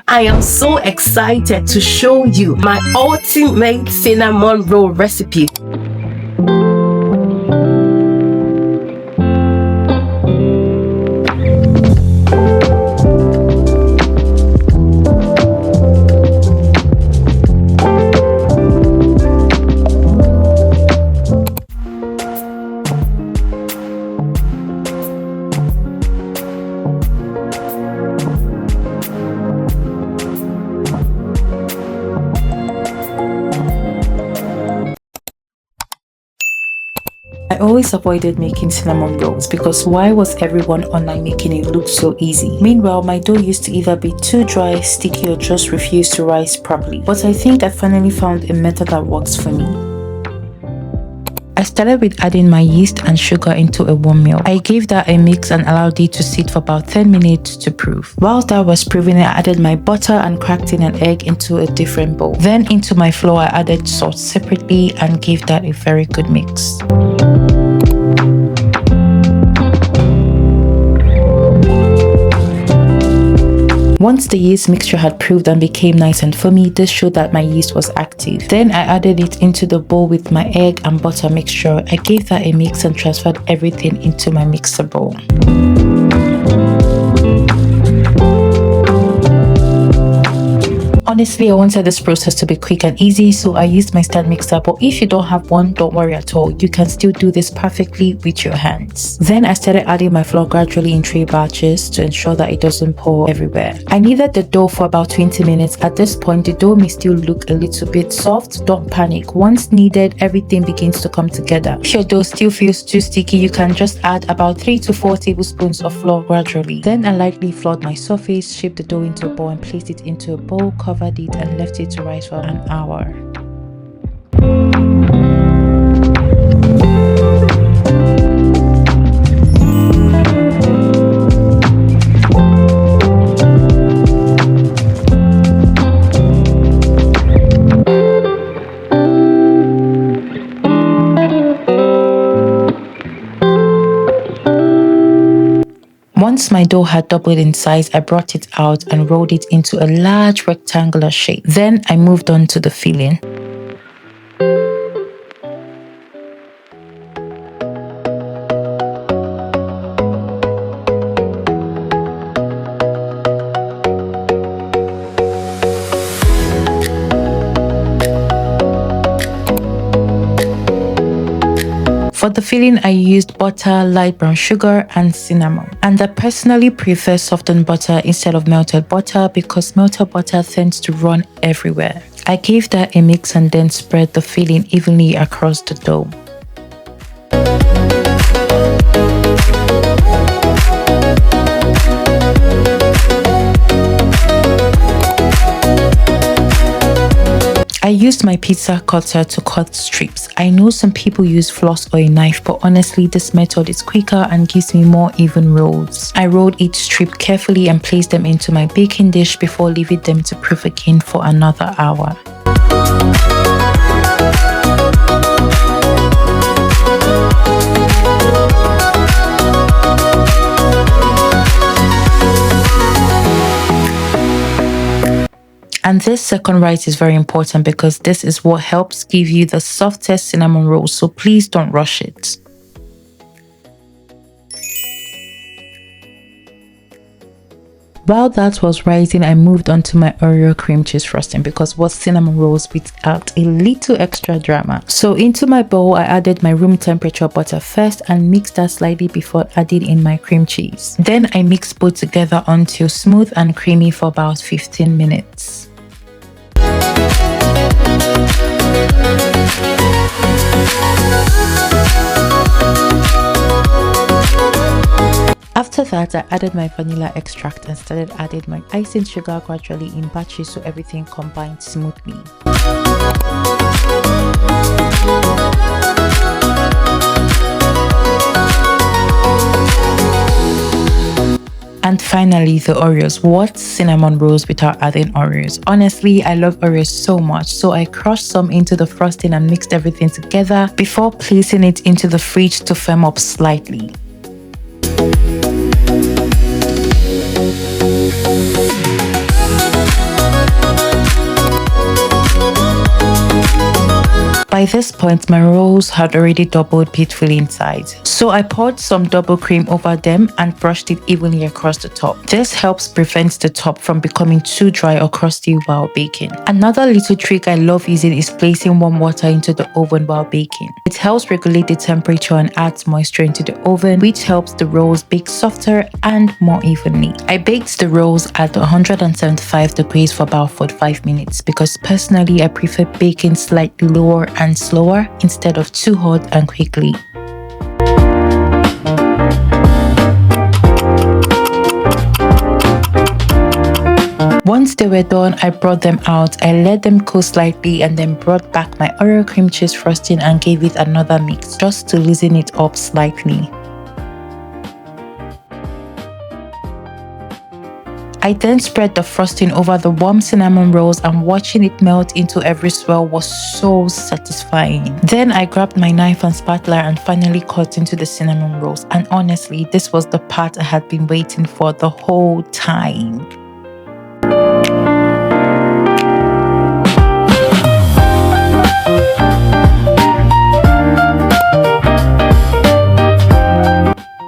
I am so excited to show you my ultimate cinnamon roll recipe. I always avoided making cinnamon rolls because why was everyone online making it look so easy? Meanwhile, my dough used to either be too dry, sticky, or just refuse to rise properly. But I think I finally found a method that works for me. I started with adding my yeast and sugar into a warm milk. I gave that a mix and allowed it to sit for about 10 minutes to proof. Whilst that was proving, I added my butter and cracked in an egg into a different bowl. Then into my flour, I added salt separately and gave that a very good mix. Once the yeast mixture had proved and became nice and foamy, this showed that my yeast was active. Then I added it into the bowl with my egg and butter mixture. I gave that a mix and transferred everything into my mixer bowl. Honestly, I wanted this process to be quick and easy, so I used my stand mixer, but if you don't have one, don't worry at all. You can still do this perfectly with your hands. Then I started adding my flour gradually in 3 batches to ensure that it doesn't pour everywhere. I kneaded the dough for about 20 minutes. At this point, the dough may still look a little bit soft. Don't panic. Once kneaded, everything begins to come together. If your dough still feels too sticky, you can just add about 3 to 4 tablespoons of flour gradually. Then I lightly floored my surface, shaped the dough into a ball and placed it into a bowl, covered it and left it to rise for an hour. Once my dough had doubled in size, I brought it out and rolled it into a large rectangular shape. Then I moved on to the filling. For the filling, I used butter, light brown sugar, and cinnamon. And I personally prefer softened butter instead of melted butter because melted butter tends to run everywhere. I gave that a mix and then spread the filling evenly across the dough. I used my pizza cutter to cut strips. I know some people use floss or a knife, but honestly this method is quicker and gives me more even rolls. I rolled each strip carefully and placed them into my baking dish before leaving them to proof again for another hour. And this second rise is very important because this is what helps give you the softest cinnamon roll, so please don't rush it. While that was rising, I moved on to my Oreo cream cheese frosting because what's cinnamon rolls without a little extra drama? So into my bowl, I added my room temperature butter first and mixed that slightly before adding in my cream cheese. Then I mixed both together until smooth and creamy for about 15 minutes. After that, I added my vanilla extract and started adding my icing sugar gradually in batches so everything combined smoothly. And finally, the Oreos. What's cinnamon rolls without adding Oreos? Honestly, I love Oreos so much, so I crushed some into the frosting and mixed everything together before placing it into the fridge to firm up slightly. By this point, my rolls had already doubled beautifully inside. So I poured some double cream over them and brushed it evenly across the top. This helps prevent the top from becoming too dry or crusty while baking. Another little trick I love using is placing warm water into the oven while baking. It helps regulate the temperature and adds moisture into the oven, which helps the rolls bake softer and more evenly. I baked the rolls at 175 degrees for about 45 minutes because personally I prefer baking slightly lower and slower instead of too hot and quickly. Once they were done, I brought them out. I let them cool slightly and then brought back my Oreo cream cheese frosting and gave it another mix just to loosen it up slightly. I then spread the frosting over the warm cinnamon rolls, and watching it melt into every swirl was so satisfying. Then I grabbed my knife and spatula and finally cut into the cinnamon rolls, and honestly, this was the part I had been waiting for the whole time.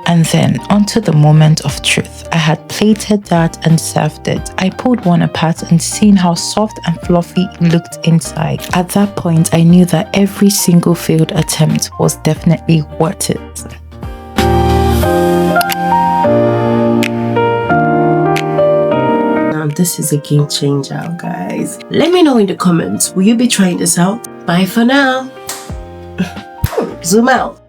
And then, onto the moment of truth. I had plated that and served it. I pulled one apart and seen how soft and fluffy it looked inside. At that point, I knew that every single failed attempt was definitely worth it. Now, this is a game changer, guys. Let me know in the comments, will you be trying this out? Bye for now. Zoom out.